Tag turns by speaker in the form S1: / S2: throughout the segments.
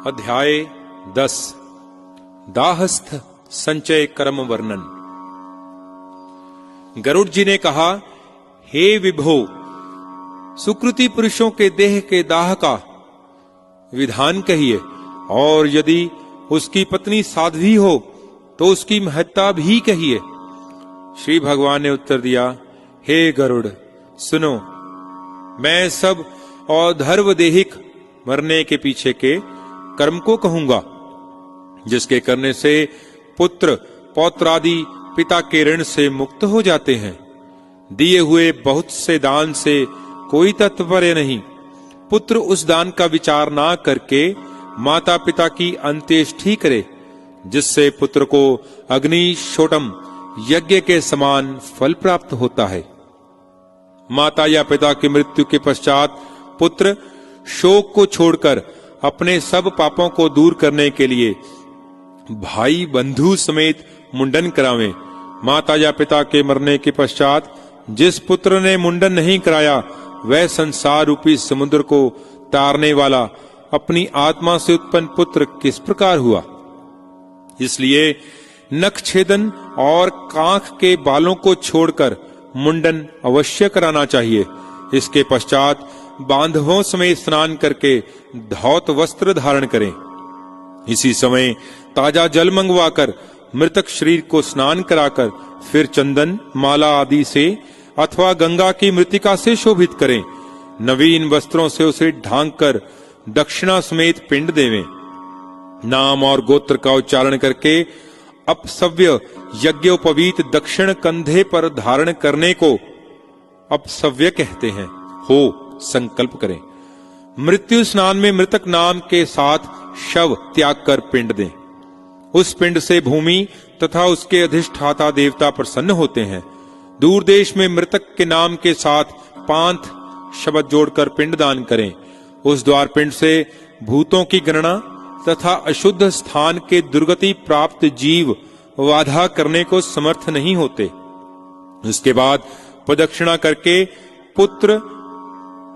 S1: अध्याय 10 दाहस्थ संचय कर्म वर्णन। गरुड़ जी ने कहा, हे विभो, सुकृति पुरुषों के देह के दाह का विधान कहिए, और यदि उसकी पत्नी साध्वी हो तो उसकी महत्ता भी कहिए। श्री भगवान ने उत्तर दिया, हे गरुड़, सुनो, मैं सब औधर्वदेहिक मरने के पीछे के कर्म को कहूंगा, जिसके करने से पुत्र पौत्र आदि पिता के ऋण से मुक्त हो जाते हैं। दिए हुए बहुत से दान से कोई तात्पर्य नहीं। पुत्र उस दान का विचार ना करके माता पिता की अंत्येष्टि करे, जिससे पुत्र को अग्निशोटम यज्ञ के समान फल प्राप्त होता है। माता या पिता की मृत्यु के पश्चात पुत्र शोक को छोड़कर अपने सब पापों को दूर करने के लिए भाई बंधु समेत मुंडन करावें। माता या पिता के मरने के पश्चात जिस पुत्र ने मुंडन नहीं कराया, वह संसार रूपी समुद्र को तारने वाला अपनी आत्मा से उत्पन्न पुत्र किस प्रकार हुआ। इसलिए नख छेदन और कांख के बालों को छोड़कर मुंडन अवश्य कराना चाहिए। इसके पश्चात बांधवों समेत स्नान करके धौत वस्त्र धारण करें। इसी समय ताजा जल मंगवाकर मृतक शरीर को स्नान कराकर फिर चंदन माला आदि से अथवा गंगा की मृतिका से शोभित करें। नवीन वस्त्रों से उसे ढांक कर दक्षिणा समेत पिंड देवें। नाम और गोत्र का उच्चारण करके अपसव्य यज्ञोपवीत दक्षिण कंधे पर धारण करने को अपसव्य कहते हैं। हो संकल्प करें। मृत्यु स्नान में मृतक नाम के साथ शव त्याग कर पिंड दें। उस पिंड से भूमि तथा उसके अधिष्ठाता देवता प्रसन्न होते हैं। दूर देश में मृतक के नाम के साथ पांथ शब्द जोड़कर पिंड दान करें। उस द्वार पिंड से भूतों की गणना तथा अशुद्ध स्थान के दुर्गति प्राप्त जीव बाधा करने को समर्थ नहीं होते। उसके बाद प्रदक्षिणा करके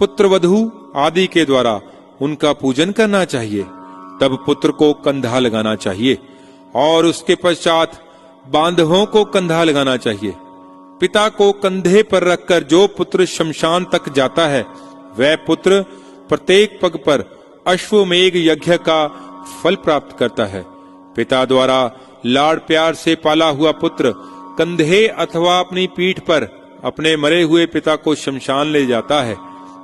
S1: पुत्रवधू आदि के द्वारा उनका पूजन करना चाहिए। तब पुत्र को कंधा लगाना चाहिए और उसके पश्चात बांधवों को कंधा लगाना चाहिए। पिता को कंधे पर रखकर जो पुत्र शमशान तक जाता है, वह पुत्र प्रत्येक पग पर अश्वमेघ यज्ञ का फल प्राप्त करता है। पिता द्वारा लाड़ प्यार से पाला हुआ पुत्र कंधे अथवा अपनी पीठ पर अपने मरे हुए पिता को शमशान ले जाता है।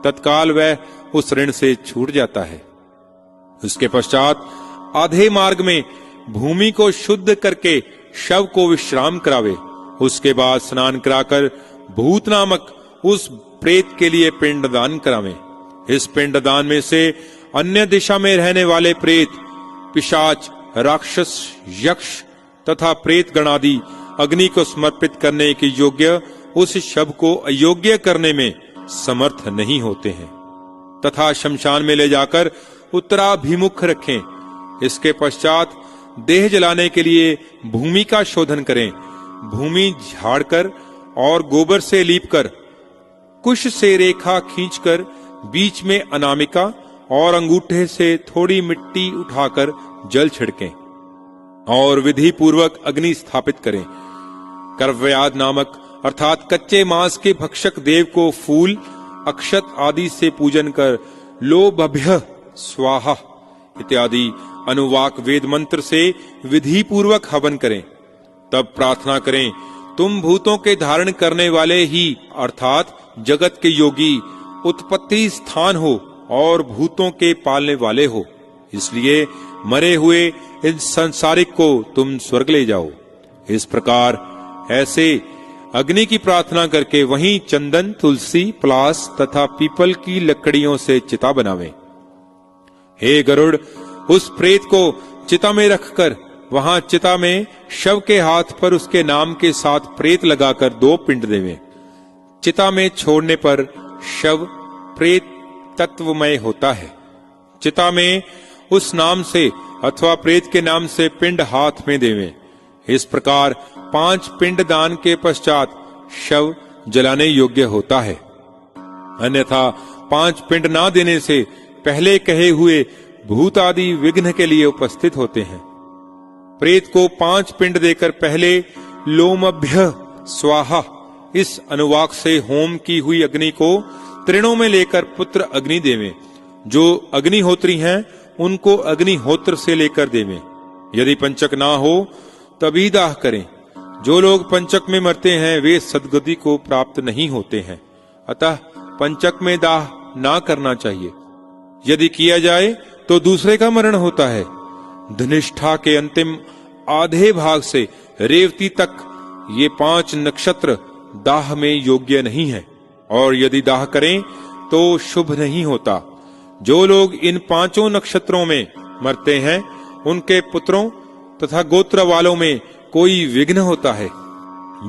S1: तत्काल वह उस ऋण से छूट जाता है। उसके पश्चात आधे मार्ग में भूमि को शुद्ध करके शव को विश्राम करावे। उसके बाद स्नान कराकर भूत नामक उस प्रेत के लिए पिंडदान करावे। इस पिंडदान में से अन्य दिशा में रहने वाले प्रेत, पिशाच, राक्षस, यक्ष तथा प्रेत गणादि अग्नि को समर्पित करने के योग्य उस शव को अयोग्य करने में समर्थ नहीं होते हैं तथा शमशान में ले जाकर उत्तराभिमुख रखें। इसके पश्चात देह जलाने के लिए भूमि का शोधन करें। भूमि झाड़कर और गोबर से लीपकर कुश से रेखा खींचकर बीच में अनामिका और अंगूठे से थोड़ी मिट्टी उठाकर जल छिड़कें और विधि पूर्वक अग्नि स्थापित करें। कर्व्याद नामक अर्थात कच्चे मांस के भक्षक देव को फूल अक्षत आदि से पूजन कर लोभभ्य स्वाहा इत्यादि अनुवाक वेद मंत्र से विधि पूर्वक हवन करें। तब प्रार्थना करें, तुम भूतों के धारण करने वाले ही अर्थात जगत के योगी, उत्पत्ति स्थान हो और भूतों के पालने वाले हो। इसलिए मरे हुए इन संसारिक को तुम स्वर्ग ले जाओ। इस प्रकार ऐसे अग्नि की प्रार्थना करके वहीं चंदन, तुलसी, पलास तथा पीपल की लकड़ियों से चिता बनावें। हे गरुड़, उस प्रेत को चिता में रखकर वहां चिता में शव के हाथ पर उसके नाम के साथ प्रेत लगाकर 2 पिंड देवें। चिता में छोड़ने पर शव प्रेत तत्वमय होता है। चिता में उस नाम से अथवा प्रेत के नाम से पिंड हाथ में देवें। इस प्रकार 5 पिंड दान के पश्चात शव जलाने योग्य होता है। अन्यथा 5 पिंड ना देने से पहले कहे हुए भूत आदि विघ्न के लिए उपस्थित होते हैं। प्रेत को 5 पिंड देकर पहले लोमभ्य स्वाहा इस अनुवाक से होम की हुई अग्नि को तृणों में लेकर पुत्र अग्नि देवें। जो अग्निहोत्री हैं उनको अग्निहोत्र से लेकर देवें। यदि पंचक ना हो तभी दाह करें। जो लोग पंचक में मरते हैं वे सद्गति को प्राप्त नहीं होते हैं, अतः पंचक में दाह ना करना चाहिए। यदि किया जाए तो दूसरे का मरण होता है। धनिष्ठा के अंतिम आधे भाग से रेवती तक ये 5 नक्षत्र दाह में योग्य नहीं है, और यदि दाह करें तो शुभ नहीं होता। जो लोग इन 5 नक्षत्रों में मरते हैं उनके पुत्रों तथा गोत्र वालों में कोई विघ्न होता है।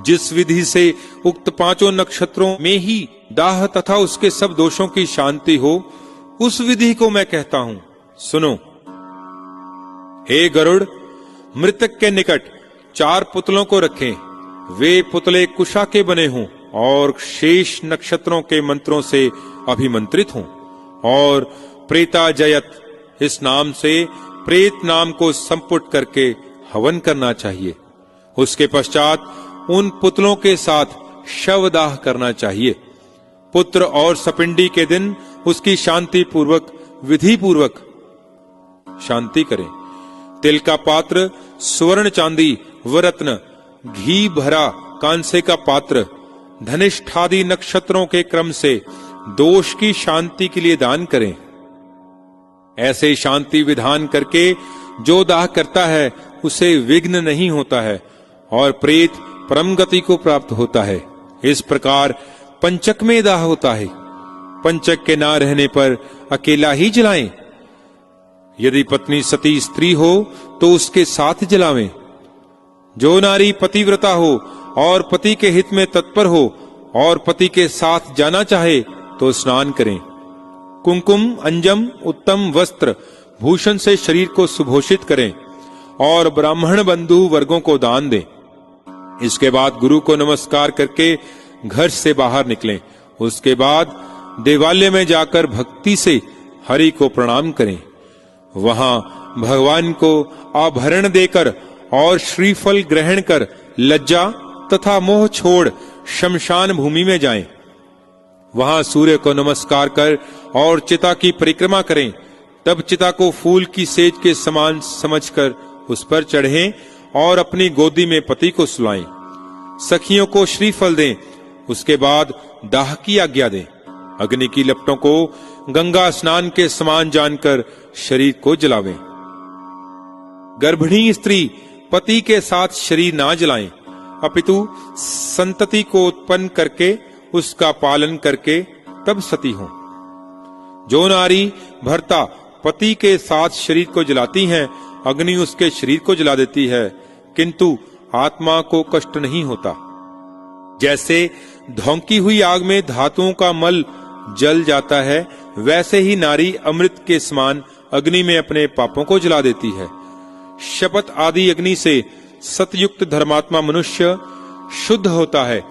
S1: जिस विधि से उक्त 5 नक्षत्रों में ही दाह तथा उसके सब दोषों की शांति हो, उस विधि को मैं कहता हूं, सुनो। हे गरुड़, मृतक के निकट 4 पुतलों को रखें। वे पुतले कुशा के बने हों और शेष नक्षत्रों के मंत्रों से अभिमंत्रित हों, और प्रेता जयत इस नाम से प्रेत नाम को संपुट करके हवन करना चाहिए। उसके पश्चात उन पुतलों के साथ शवदाह करना चाहिए। पुत्र और सपिंडी के दिन उसकी शांति पूर्वक विधि पूर्वक शांति करें। तिल का पात्र, स्वर्ण चांदी व रत्न, घी भरा कांसे का पात्र, धनिष्ठादि नक्षत्रों के क्रम से दोष की शांति के लिए दान करें। ऐसे शांति विधान करके जो दाह करता है उसे विघ्न नहीं होता है और प्रेत परम गति को प्राप्त होता है। इस प्रकार पंचक में दाह होता है। पंचक के ना रहने पर अकेला ही जलाएं। यदि पत्नी सती स्त्री हो तो उसके साथ जलावें। जो नारी पतिव्रता हो और पति के हित में तत्पर हो और पति के साथ जाना चाहे तो स्नान करें। कुंकुम, अंजम, उत्तम वस्त्र, भूषण से शरीर को सुभूषित करें और ब्राह्मण बंधु वर्गों को दान दें। इसके बाद गुरु को नमस्कार करके घर से बाहर निकलें। उसके बाद देवालय में जाकर भक्ति से हरि को प्रणाम करें। वहां भगवान को आभरण देकर और श्रीफल ग्रहण कर लज्जा तथा मोह छोड़ शमशान भूमि में जाएं। वहां सूर्य को नमस्कार कर और चिता की परिक्रमा करें। तब चिता को फूल की सेज के समान समझकर उस पर चढ़ें और अपनी गोदी में पति को सुलाएं। सखियों को श्रीफल दें। उसके बाद दाह की आज्ञा दें। अग्नि की लपटों को गंगा स्नान के समान जानकर शरीर को जलावें। गर्भिणी स्त्री पति के साथ शरीर ना जलाएं, अपितु संतति को उत्पन्न करके उसका पालन करके तब सती हो। जो नारी भर्ता पति के साथ शरीर को जलाती हैं, अग्नि उसके शरीर को जला देती है, किंतु आत्मा को कष्ट नहीं होता। जैसे धौंकी हुई आग में धातुओं का मल जल जाता है, वैसे ही नारी अमृत के समान अग्नि में अपने पापों को जला देती है। शपथ आदि अग्नि से सतयुक्त धर्मात्मा मनुष्य शुद्ध होता है,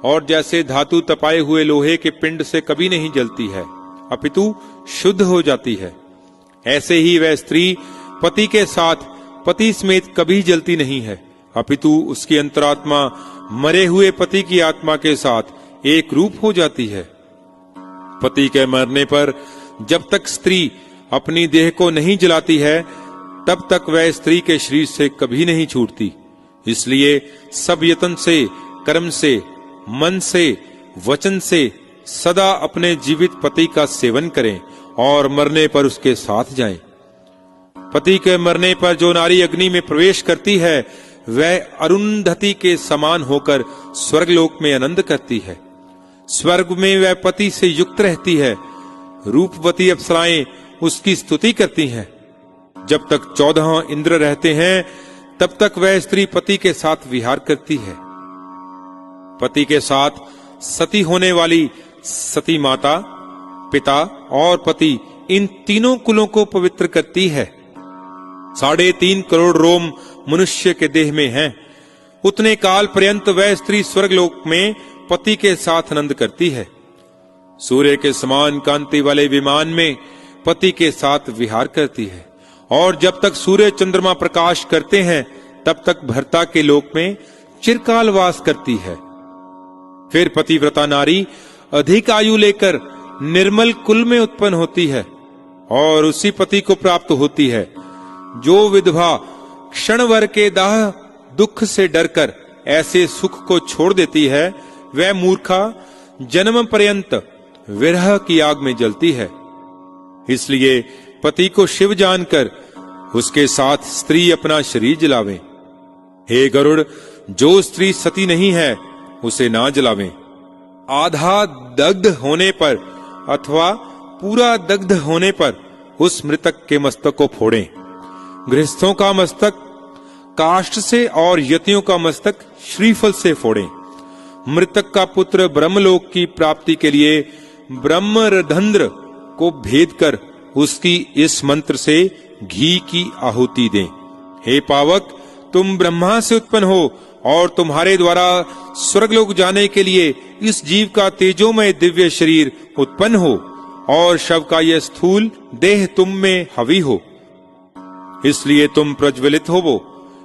S1: और जैसे धातु तपाए हुए लोहे के पिंड से कभी नहीं जलती है, अपितु शुद्ध हो जाती है, ऐसे ही वह स्त्री पति के साथ पति समेत कभी जलती नहीं है, अपितु उसकी अंतरात्मा मरे हुए पति की आत्मा के साथ एक रूप हो जाती है। पति के मरने पर जब तक स्त्री अपनी देह को नहीं जलाती है, तब तक वह स्त्री के शरीर से कभी नहीं छूटती। इसलिए सब यत्न से, कर्म से, मन से, वचन से सदा अपने जीवित पति का सेवन करें और मरने पर उसके साथ जाएं। पति के मरने पर जो नारी अग्नि में प्रवेश करती है, वह अरुंधति के समान होकर स्वर्गलोक में आनंद करती है। स्वर्ग में वह पति से युक्त रहती है। रूपवती अप्सराएं उसकी स्तुति करती हैं। जब तक 14 इंद्र रहते हैं, तब तक वह स्त्री पति के साथ विहार करती है। पति के साथ सती होने वाली सती माता, पिता और पति इन तीनों कुलों को पवित्र करती है। 3.5 करोड़ रोम मनुष्य के देह में हैं। उतने काल पर्यंत वह स्त्री स्वर्गलोक में पति के साथ आनंद करती है। सूर्य के समान कांति वाले विमान में पति के साथ विहार करती है, और जब तक सूर्य चंद्रमा प्रकाश करते हैं तब तक भर्ता के लोक में चिरकाल वास करती है। फिर पतिव्रता नारी अधिक आयु लेकर निर्मल कुल में उत्पन्न होती है और उसी पति को प्राप्त होती है। जो विधवा क्षणभर के दाह दुख से डरकर ऐसे सुख को छोड़ देती है, वह मूर्खा जन्म पर्यंत विरह की आग में जलती है। इसलिए पति को शिव जानकर उसके साथ स्त्री अपना शरीर जलावे। हे गरुड़, जो स्त्री सती नहीं है उसे ना जलावे। आधा दग्ध होने पर अथवा पूरा दग्ध होने पर उस मृतक के मस्तक को फोड़ें। गृहस्थों का मस्तक काष्ठ से और यतियों का मस्तक श्रीफल से फोड़ें। मृतक का पुत्र ब्रह्मलोक की प्राप्ति के लिए ब्रह्मरंध्र को भेद कर उसकी इस मंत्र से घी की आहुति दें। हे पावक, तुम ब्रह्मा से उत्पन्न हो और तुम्हारे द्वारा स्वर्गलोक जाने के लिए इस जीव का तेजोमय दिव्य शरीर उत्पन्न हो और शव का यह स्थूल देह तुम में हवी हो, इसलिए तुम प्रज्वलित होवो।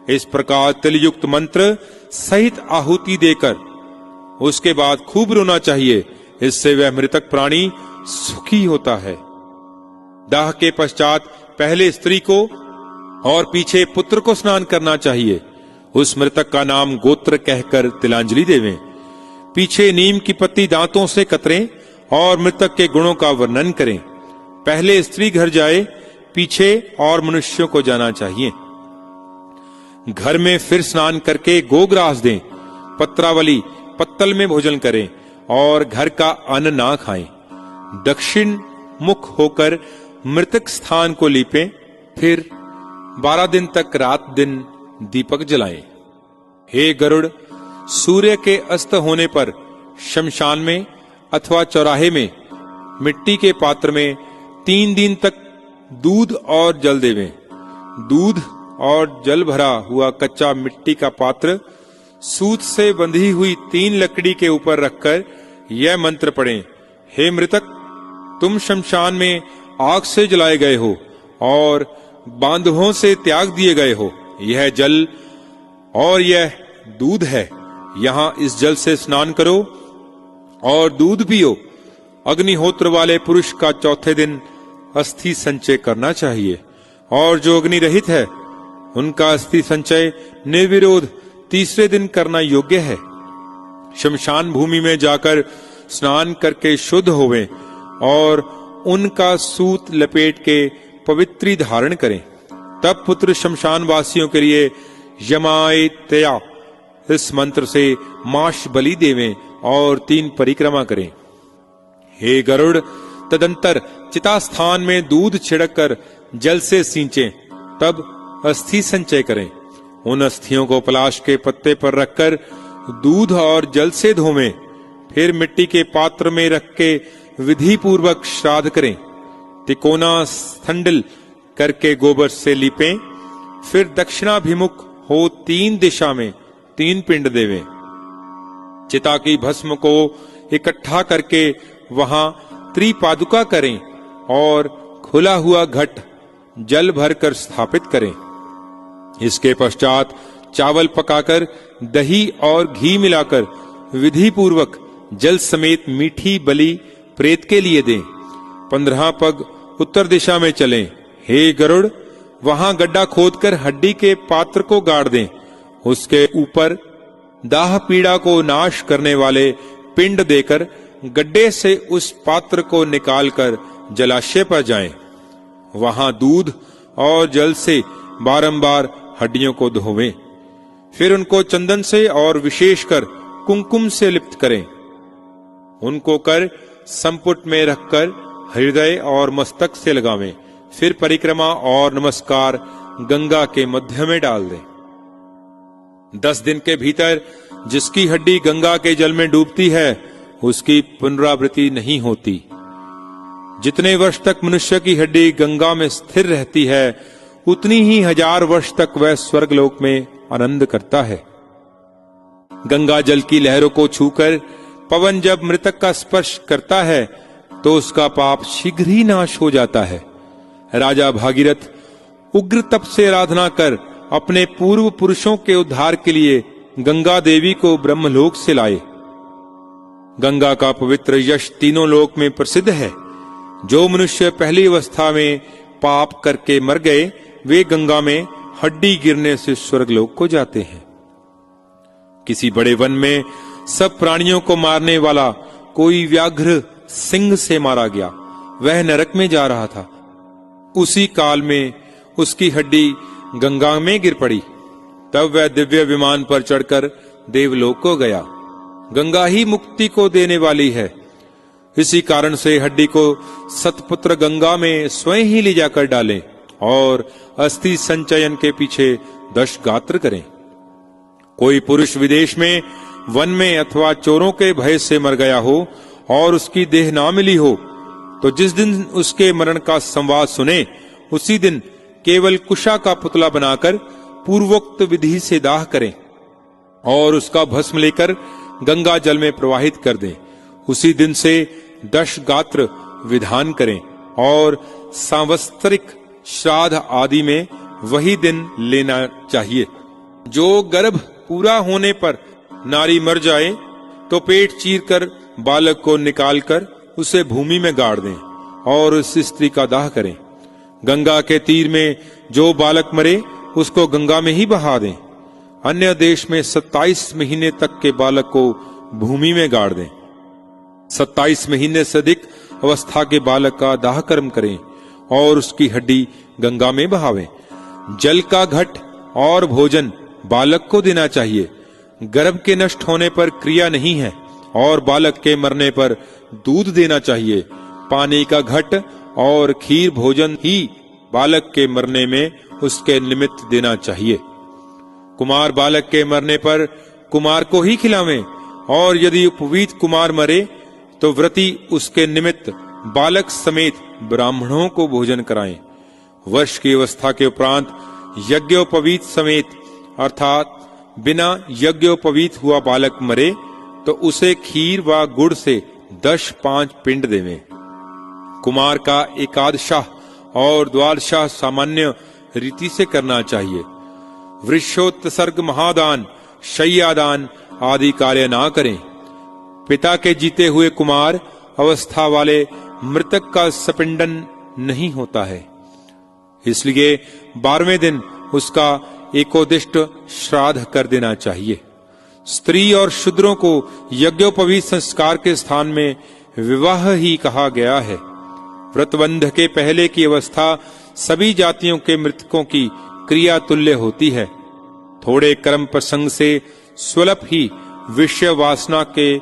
S1: इस प्रकार तिलयुक्त मंत्र सहित आहुति देकर उसके बाद खूब रोना चाहिए, इससे वह मृतक प्राणी सुखी होता है। दाह के पश्चात पहले स्त्री को और पीछे पुत्र को स्नान करना चाहिए। उस मृतक का नाम गोत्र कहकर तिलांजलि देवें। पीछे नीम की पत्ती दांतों से कतरें और मृतक के गुणों का वर्णन करें। पहले स्त्री घर जाए, पीछे और मनुष्यों को जाना चाहिए। घर में फिर स्नान करके गोग्रास दें। पत्रावली पत्तल में भोजन करें और घर का अन्न ना खाएं। दक्षिण मुख होकर मृतक स्थान को लीपें। फिर 12 दिन तक रात दिन दीपक जलाएं। हे गरुड़, सूर्य के अस्त होने पर शमशान में अथवा चौराहे में मिट्टी के पात्र में 3 दिन तक दूध और जल देवें। दूध और जल भरा हुआ कच्चा मिट्टी का पात्र सूत से बंधी हुई 3 लकड़ी के ऊपर रखकर यह मंत्र पढ़ें। हे मृतक, तुम शमशान में आग से जलाए गए हो और बांधवों से त्याग दिए गए हो। यह जल और यह दूध है। यहाँ इस जल से स्नान करो और दूध पियो। अग्निहोत्र वाले पुरुष का चौथे दिन अस्थि संचय करना चाहिए और जो अग्नि रहित है उनका अस्थि संचय निर्विरोध तीसरे दिन करना योग्य है। शमशान भूमि में जाकर स्नान करके शुद्ध होवें और उनका सूत लपेट के पवित्री धारण करें। तब पुत्र शमशान वासियों के लिए यमायतया इस मंत्र से माश बलि देवें और 3 परिक्रमा करें। हे गरुड़, तदंतर चिता स्थान में दूध छिड़क कर जल से सींचें, तब अस्थि संचय करें। उन अस्थियों को पलाश के पत्ते पर रखकर दूध और जल से धोवें। फिर मिट्टी के पात्र में रख के विधि पूर्वक श्राद्ध करें। तिकोना स्थंडल करके गोबर से लीपें। फिर दक्षिणाभिमुख हो 3 दिशा में 3 पिंड देवें। चिता की भस्म को इकट्ठा करके वहां त्रिपादुका करें और खुला हुआ घट जल भरकर स्थापित करें। इसके पश्चात चावल पकाकर दही और घी मिलाकर विधि पूर्वक जल समेत मीठी बलि प्रेत के लिए दें। 15 पग उत्तर दिशा में चलें। हे गरुड़, वहां गड्ढा खोदकर हड्डी के पात्र को गाड़ दें। उसके ऊपर दाह पीड़ा को नाश करने वाले पिंड देकर गड्ढे से उस पात्र को निकालकर जलाशय पर जाएं। वहां दूध और जल से बारंबार हड्डियों को धोवें। फिर उनको चंदन से और विशेषकर कुंकुम से लिप्त करें। उनको कर संपुट में रखकर हृदय और मस्तक से लगावें। फिर परिक्रमा और नमस्कार गंगा के मध्य में डाल दें। 10 दिन के भीतर जिसकी हड्डी गंगा के जल में डूबती है उसकी पुनरावृत्ति नहीं होती। जितने वर्ष तक मनुष्य की हड्डी गंगा में स्थिर रहती है उतनी ही 1000 वर्ष तक वह स्वर्गलोक में आनंद करता है। गंगा जल की लहरों को छूकर पवन जब मृतक का स्पर्श करता है तो उसका पाप शीघ्र ही नाश हो जाता है। राजा भागीरथ उग्र तप से आराधना कर अपने पूर्व पुरुषों के उद्धार के लिए गंगा देवी को ब्रह्मलोक से लाए। गंगा का पवित्र यश तीनों लोक में प्रसिद्ध है। जो मनुष्य पहली अवस्था में पाप करके मर गए, वे गंगा में हड्डी गिरने से स्वर्गलोक को जाते हैं। किसी बड़े वन में सब प्राणियों को मारने वाला कोई व्याघ्र सिंह से मारा गया। वह नरक में जा रहा था। उसी काल में उसकी हड्डी गंगा में गिर पड़ी। तब वह दिव्य विमान पर चढ़कर देवलोक को गया। गंगा ही मुक्ति को देने वाली है। इसी कारण से हड्डी को सतपुत्र गंगा में स्वयं ही ले जाकर डालें और अस्थि संचयन के पीछे 10 गात्र करें। कोई पुरुष विदेश में, वन में अथवा चोरों के भय से मर गया हो और उसकी देह ना मिली हो, तो जिस दिन उसके मरण का संवाद सुने, उसी दिन केवल कुशा का पुतला बनाकर पूर्वोक्त विधि से दाह करें और उसका भस्म लेकर गंगा जल में प्रवाहित कर दें। उसी दिन से 10 गात्र विधान करें और सांवत्सरिक श्राद्ध आदि में वही दिन लेना चाहिए। जो गर्भ पूरा होने पर नारी मर जाए तो पेट चीरकर बालक को निकालकर उसे भूमि में गाड़ दें और उस स्त्री का दाह करें। गंगा के तीर में जो बालक मरे उसको गंगा में ही बहा दें। अन्य देश में 27 महीने तक के बालक को भूमि में गाड़ दें। 27 महीने से अधिक अवस्था के बालक का दाह कर्म करें और उसकी हड्डी गंगा में बहावें। जल का घट और भोजन बालक को देना चाहिए। गर्भ के नष्ट होने पर क्रिया नहीं है और बालक के मरने पर दूध देना चाहिए। पानी का घट और खीर भोजन ही बालक के मरने में उसके निमित्त देना चाहिए। कुमार बालक के मरने पर कुमार को ही खिलावें और यदि उपवीत कुमार मरे तो व्रती उसके निमित्त बालक समेत ब्राह्मणों को भोजन कराएं। वर्ष की अवस्था के उपरांत यज्ञोपवीत समेत अर्थात बिना यज्ञोपवीत हुआ बालक मरे तो उसे खीर व गुड़ से 10-5 पिंड देवें। कुमार का एकादशाह और द्वादशाह सामान्य रीति से करना चाहिए। वृषोत्सर्ग, महादान, शय्यादान आदि कार्य ना करें। पिता के जीते हुए कुमार अवस्था वाले मृतक का सपिंडन नहीं होता है, इसलिए 12वें दिन उसका एकोदिष्ट श्राद्ध कर देना चाहिए। स्त्री और शूद्रों को यज्ञोपवीत संस्कार के स्थान में विवाह ही कहा गया है। व्रतबंध के पहले की अवस्था सभी जातियों के मृतकों की क्रिया तुल्य होती है। थोड़े कर्म प्रसंग से स्वल्प ही विषय वासना के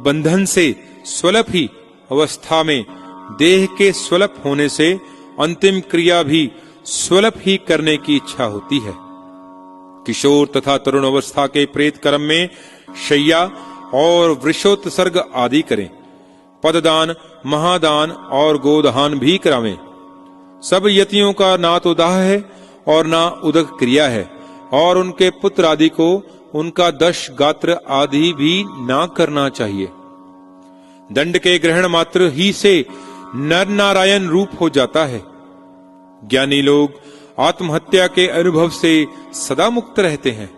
S1: बंधन से स्वल्प ही अवस्था में देह के स्वल्प होने से अंतिम क्रिया भी स्वल्प ही करने की इच्छा होती है। किशोर तथा तरुण अवस्था के प्रेत कर्म में शय्या और वृषोत्सर्ग आदि करें। पददान, महादान और गोदान भी करावें। सब यतियों का ना तो दाह है और ना उदक क्रिया है और उनके पुत्र आदि को उनका 10 गात्र आदि भी ना करना चाहिए। दंड के ग्रहण मात्र ही से नर नारायण रूप हो जाता है। ज्ञानी लोग आत्महत्या के अनुभव से सदा मुक्त रहते हैं,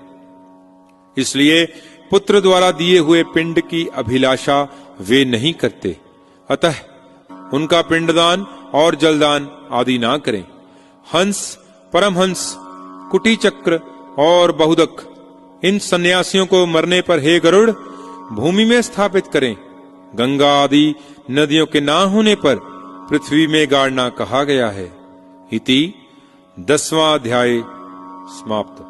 S1: इसलिए पुत्र द्वारा दिए हुए पिंड की अभिलाषा वे नहीं करते। अतः उनका पिंडदान और जलदान आदि ना करें। हंस, परमहंस, कुटी चक्र और बहुदक इन सन्यासियों को मरने पर हे गरुड़ भूमि में स्थापित करें। गंगा आदि नदियों के ना होने पर पृथ्वी में गाड़ना कहा गया है। इति 10वां अध्याय समाप्त।